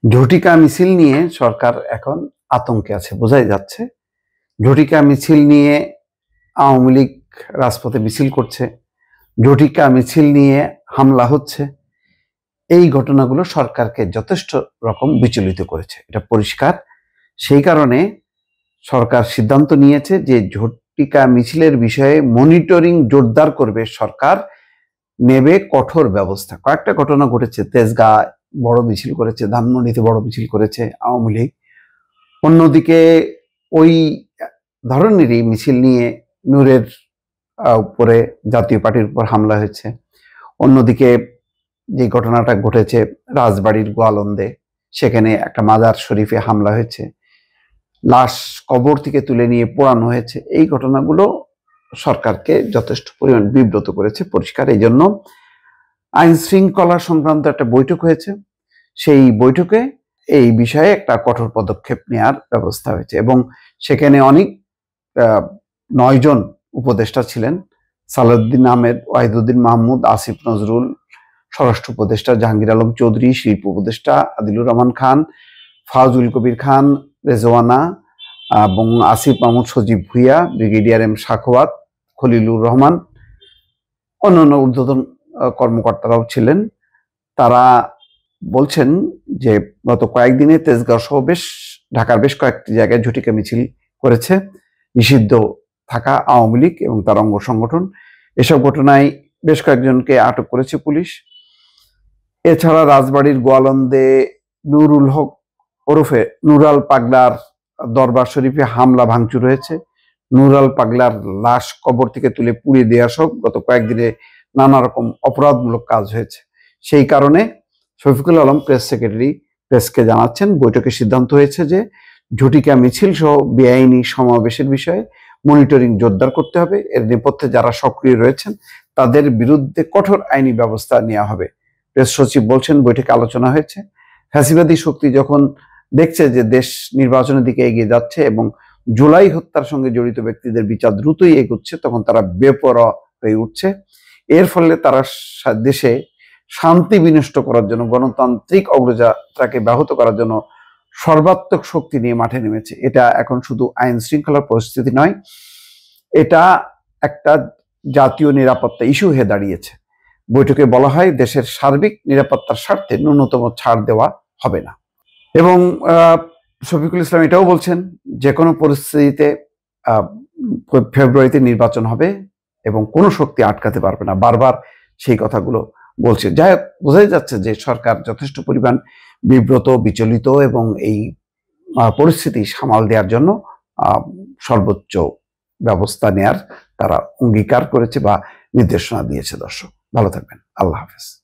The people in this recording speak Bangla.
ঝটিকা মিছিল নিয়ে সরকার এখন আতঙ্কে আছে, বোঝাই যাচ্ছে। ঝটিকা মিছিল নিয়ে আওয়ামী লীগ রাজপথে মিছিল করছে, ঝটিকা মিছিল নিয়ে হামলা হচ্ছে। এই ঘটনাগুলো সরকারকে যথেষ্ট রকম বিচলিত করেছে, এটা পরিষ্কার। সেই কারণে সরকার সিদ্ধান্ত নিয়েছে যে ঝটিকা মিছিলের বিষয়ে মনিটরিং জোরদার করবে সরকার, নেবে কঠোর ব্যবস্থা। কয়েকটা ঘটনা ঘটেছে, তেজগাঁ বড় মিছিল করেছে, ধানমন্ডিতে বড় মিছিল করেছে আওয়ামী লীগ। অন্যদিকে ওই ধরনেরই মিছিল নিয়ে নূরের উপরে, জাতীয় পার্টির উপর হামলা হয়েছে। অন্যদিকে যে ঘটনাটা ঘটেছে রাজবাড়ির গোয়ালন্দে, সেখানে একটা মাজার শরীফে হামলা হয়েছে, লাশ কবর থেকে তুলে নিয়ে পোড়ানো হয়েছে। এই ঘটনাগুলো সরকারকে যথেষ্ট পরিমাণ বিব্রত করেছে, পরিষ্কার। এই জন্য আইন শৃঙ্খলা সংক্রান্ত একটা বৈঠক হয়েছে, সেই বৈঠকে এই বিষয়ে একটা কঠোর পদক্ষেপ নেওয়ার ব্যবস্থা হয়েছে এবং সেখানে অনেক 9 জন উপদেষ্টা ছিলেন। সালাউদ্দিন আহমেদ, ওয়াহিদুদ্দিন মাহমুদ, আসিফ নজরুল, স্বরাষ্ট্র উপদেষ্টা জাহাঙ্গীর আলম চৌধুরী, শিল্প উপদেষ্টা আদিলুর রহমান খান, ফাউজুল কবির খান, রেজওয়ানা এবং আসিফ মাহমুদ, সজীব ভুইয়া, ব্রিগেডিয়ার এম সাখাওয়াত, খলিলুর রহমান, অন্যান্য ঊর্ধ্বতন কর্মকর্তারাও ছিলেন। তারা বলছেন যে গত কয়েকদিনে তেজগাঁও সহ ঢাকার বেশ কয়েকটি জায়গায় ঝটিকা মিছিল করেছে নিষিদ্ধ থাকা আওয়ামী লীগ এবং তার অঙ্গ সংগঠন। এসব ঘটনায় বেশ কয়েকজনকে আটক করেছে পুলিশ। এছাড়া রাজবাড়ির গোয়ালন্দে নুরুল হক ওরফে নুরাল পাগলার দরবার শরীফে হামলা ভাঙচুর হয়েছে। নুরাল পাগলার লাশ কবর থেকে তুলে পুড়িয়ে দেওয়া সহ গত কয়েকদিনে নানা রকম অপরাধমূলক কাজ হয়েছে। সেই কারণে শফিকুল আলম প্রেস সেক্রেটারি প্রেসকে জানাচ্ছেন, বৈঠকে সিদ্ধান্ত হয়েছে যে ঝটিকা মিছিল সহ বেআইনি সমাবেশের বিষয়ে মনিটরিং জোরদার করতে হবে। এর নেপথ্যে যারা সক্রিয় রয়েছেন তাদের বিরুদ্ধে কঠোর আইনি ব্যবস্থা নেওয়া হবে। প্রেস সচিব বলছেন, বৈঠকে আলোচনা হয়েছে, ফ্যাসিবাদী শক্তি যখন দেখছে যে দেশ নির্বাচনের দিকে এগিয়ে যাচ্ছে এবং জুলাই হত্যার সঙ্গে জড়িত ব্যক্তিদের বিচার দ্রুতই এগোচ্ছে, তখন তারা বেপরোয়া হয়ে উঠছে। এর ফলে তারা দেশে শান্তি বিনষ্ট করার জন্য, গণতান্ত্রিক অগ্রযাত্রাকে ব্যাহত করার জন্য সর্বাত্মক শক্তি নিয়ে মাঠে নেমেছে। এটা এখন শুধু আইন শৃঙ্খলার পরিস্থিতি নয়, এটা একটা জাতীয় নিরাপত্তা ইস্যু হয়ে দাঁড়িয়েছে। বৈঠকে বলা হয়, দেশের সার্বিক নিরাপত্তার স্বার্থে ন্যূনতম ছাড় দেওয়া হবে না। এবং শফিকুল ইসলাম এটাও বলছেন, যে কোনো পরিস্থিতিতে ফেব্রুয়ারিতে নির্বাচন হবে এবং কোনো শক্তি আটকাতে পারবে না। বারবার সেই কথাগুলো বলছে। যাই হোক, বোঝাই যাচ্ছে যে সরকার যথেষ্ট পরিমাণ বিব্রত, বিচলিত এবং এই পরিস্থিতি সামাল দেওয়ার জন্য সর্বোচ্চ ব্যবস্থা নেয়ার তারা অঙ্গীকার করেছে বা নির্দেশনা দিয়েছে। দর্শক ভালো থাকবেন, আল্লাহ হাফেজ।